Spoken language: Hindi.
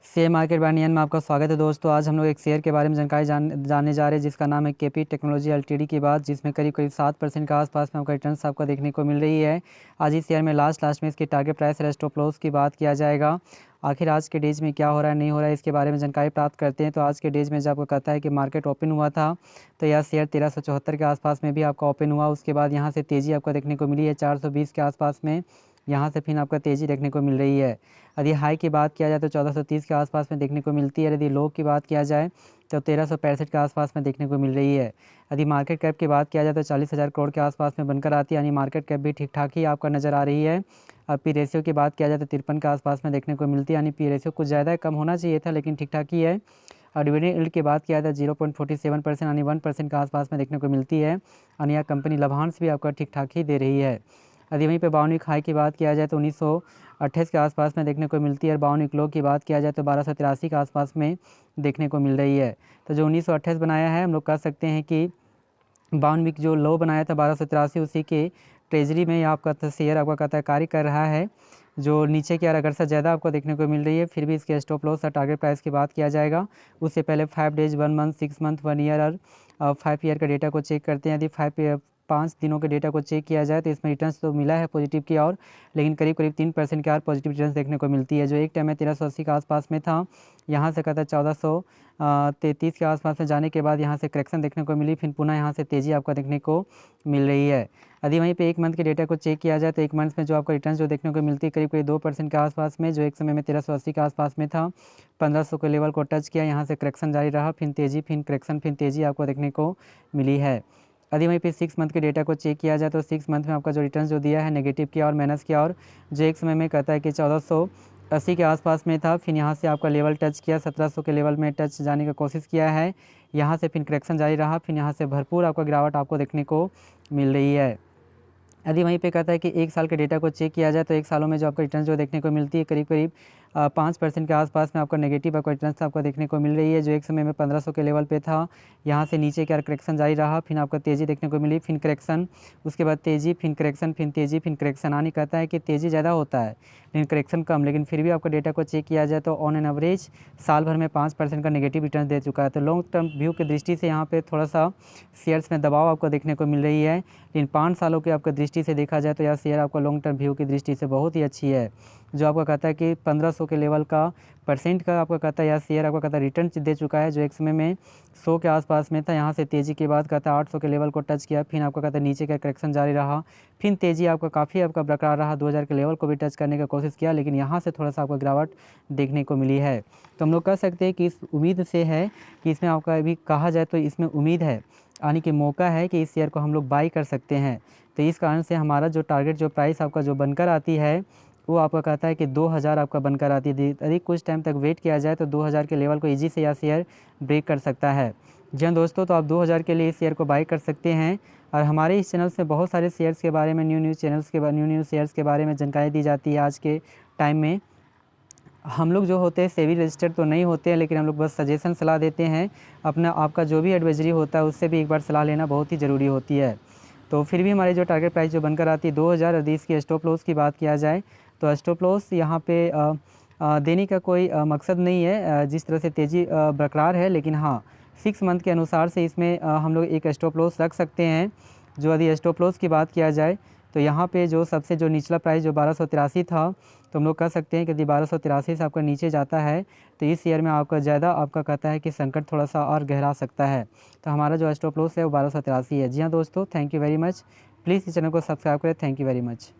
शेयर मार्केट बाय नियन में आपका स्वागत है दोस्तों। आज हम लोग एक शेयर के बारे में जानकारी जानने जा रहे हैं जिसका नाम है केपी टेक्नोलॉजी एलटीडी की बात, जिसमें करीब करीब 7% के आसपास में आपका रिटर्न्स आपको देखने को मिल रही है। आज इस शेयर में लास्ट में इसकी टारगेट प्राइस और स्टॉप लॉस की बात किया जाएगा। आखिर आज के डेज में क्या हो रहा है नहीं हो रहा है इसके बारे में जानकारी प्राप्त करते हैं। तो आज के डेज में जब आपको कहता है कि मार्केट ओपन हुआ था तो यह शेयर 1374 के आसपास में भी आपका ओपन हुआ। उसके बाद यहाँ से तेज़ी आपको देखने को मिली है 420 के आसपास में। यहाँ से फिर आपका तेज़ी देखने को मिल रही है। यदि हाई की बात किया जाए तो 1430 के आसपास में देखने को मिलती है। यदि लो की बात किया जाए तो 1365 के आसपास में देखने को मिल रही है। यदि मार्केट कैप की बात किया जाए तो 40,000 करोड़ के आसपास में बनकर आती है, यानी मार्केट कैप भी ठीक ठाक ही आपका नज़र आ रही है। अब पी रेशियो की बात किया जाए तो 53 के आसपास में देखने को मिलती है, यानी पी रेशियो कुछ ज़्यादा कम होना चाहिए था लेकिन ठीक ठाक ही है। और डिविडेंड यील्ड की बात किया जाए 0.47% यानी 1% के आसपास में देखने को मिलती है, यानी यह कंपनी लाभांश भी आपका ठीक ठाक ही दे रही है। यदि वहीं पे बाउनिक हाई की बात किया जाए तो 1928 के आसपास में देखने को मिलती है, और बाउनिक लो की बात किया जाए तो 1283 के आसपास में देखने को मिल रही है। तो जो 1928 बनाया है हम लोग कह सकते हैं कि बाउनिक जो लो बनाया था 1283, उसी के ट्रेजरी में आपका शेयर आपका कहता है कार्य कर रहा है। जो नीचे की अगर से ज़्यादा आपको देखने को मिल रही है, फिर भी इसके स्टॉप लॉस और टारगेट प्राइस की बात किया जाएगा। उससे पहले 5 डेज, 1 मंथ, 6 मंथ, 1 ईयर और 5 ईयर का डेटा को चेक करते हैं। यदि 5 दिनों के डेटा को चेक किया जाए तो इसमें रिटर्न्स तो मिला है पॉजिटिव की और, लेकिन करीब 3% की और पॉजिटिव रिटर्न्स देखने को मिलती है। जो एक टाइम में 1380 के आसपास में था, यहाँ से कहता है 1433 के आसपास में जाने के बाद यहाँ से करेक्शन देखने को मिली, फिर पुनः यहाँ से तेज़ी आपको देखने को मिल रही है। यदि वहीं पे एक मंथ के डेटा को चेक किया जाए तो एक मंथ में जो आपको रिटर्न्स जो देखने को मिलती है करीब 2% के आसपास में, जो एक समय में 1380 के आसपास में था, 1500 के लेवल को टच किया, यहाँ से करेक्शन जारी रहा, फिर तेज़ी, फिर करेक्शन, फिर तेज़ी आपको देखने को मिली है। यदि वहीं पे 6 मंथ के डेटा को चेक किया जाए तो 6 मंथ में आपका जो रिटर्न जो दिया है नेगेटिव किया और माइनस किया, और जो एक समय में कहता है कि 1480 के आसपास में था, फिर यहाँ से आपका लेवल टच किया, 1700 के लेवल में टच जाने का कोशिश किया है, यहाँ से फिर करेक्शन जारी रहा, फिर यहाँ से भरपूर आपका गिरावट आपको देखने को मिल रही है। यदि वहीं पे कहता है कि 1 साल के डेटा को चेक किया जाए तो 1 सालों में जो आपको रिटर्न जो देखने को मिलती है करीब 5% के आसपास में आपका नेगेटिव आपको रिटर्न्स आपको देखने को मिल रही है। जो एक समय में 1500 के लेवल पे था, यहाँ से नीचे क्या करेक्शन जारी रहा, फिर आपको तेज़ी देखने को मिली, फिर करेक्शन, उसके बाद तेज़ी, फिर करेक्शन, फिर तेज़ी, फिर करेक्शन। यानी कहता है कि तेज़ी ज़्यादा होता है लेकिन करेक्शन कम, लेकिन फिर भी आपको डेटा को चेक किया जाए तो ऑन एन एवरेज साल भर में 5% का नेगेटिव रिटर्न दे चुका है। तो लॉन्ग टर्म व्यू की दृष्टि से यहाँ पे थोड़ा सा शेयर्स में दबाव आपको देखने को मिल रही है, लेकिन 5 सालों की आपकी दृष्टि से देखा जाए तो यह शेयर आपका लॉन्ग टर्म व्यू की दृष्टि से बहुत ही अच्छी है। जो आपका कहता है कि 1500 के लेवल का परसेंट का आपका कहता है यह शेयर आपका कहता है रिटर्न दे चुका है, जो एक समय में 100 के आसपास में था, यहाँ से तेज़ी के बाद कहता है 800 के लेवल को टच किया, फिर आपका कहता है नीचे का करेक्शन जारी रहा, फिर तेज़ी आपका काफ़ी आपका बरकरार रहा, 2000 के लेवल को भी टच करने का कोशिश किया, लेकिन यहाँ से थोड़ा सा आपको गिरावट देखने को मिली है। तो हम लोग कह सकते हैं कि इस उम्मीद से है कि इसमें आपका अभी कहा जाए तो इसमें उम्मीद है, आने की मौका है कि इस शेयर को हम लोग बाई कर सकते हैं। तो इस कारण से हमारा जो टारगेट जो प्राइस आपका जो बनकर आती है वो आपका कहता है कि 2000 आपका बनकर आती है। यदि कुछ टाइम तक वेट किया जाए तो 2000 के लेवल को ईजी से यह शेयर ब्रेक कर सकता है। जी हाँ दोस्तों, तो आप 2000 के लिए इस शेयर को बाई कर सकते हैं। और हमारे इस चैनल से बहुत सारे शेयर्स के बारे में न्यू शेयर्स के बारे में जानकारी दी जाती है। आज के टाइम में हम लोग जो होते हैं सेबी रजिस्टर्ड तो नहीं होते हैं, लेकिन हम लोग बस सजेशन सलाह देते हैं। अपना आपका जो भी एडवाइजरी होता है उससे भी एक बार सलाह लेना बहुत ही ज़रूरी होती है। तो फिर भी हमारी जो टारगेट प्राइस जो बनकर आती है 2000, यदि इसकी स्टॉप लॉस की बात किया जाए तो स्टॉप लॉस यहाँ पे देने का कोई मकसद नहीं है, जिस तरह से तेज़ी बरकरार है, लेकिन हाँ 6 मंथ के अनुसार से इसमें हम लोग एक स्टॉप लॉस रख सकते हैं। जो यदि स्टॉप लॉस की बात किया जाए तो यहाँ पे जो सबसे जो निचला प्राइस जो 1283 था, तो हम लोग कह सकते हैं कि यदि 1283 से आपका नीचे जाता है तो इस शेयर में आपका ज़्यादा आपका कहता है कि संकट थोड़ा सा और गहरा सकता है। तो हमारा जो स्टॉप लॉस है वो 1283 है। जी हाँ दोस्तों, thank you very much. Please इस चैनल को सब्सक्राइब करें। Thank you very much.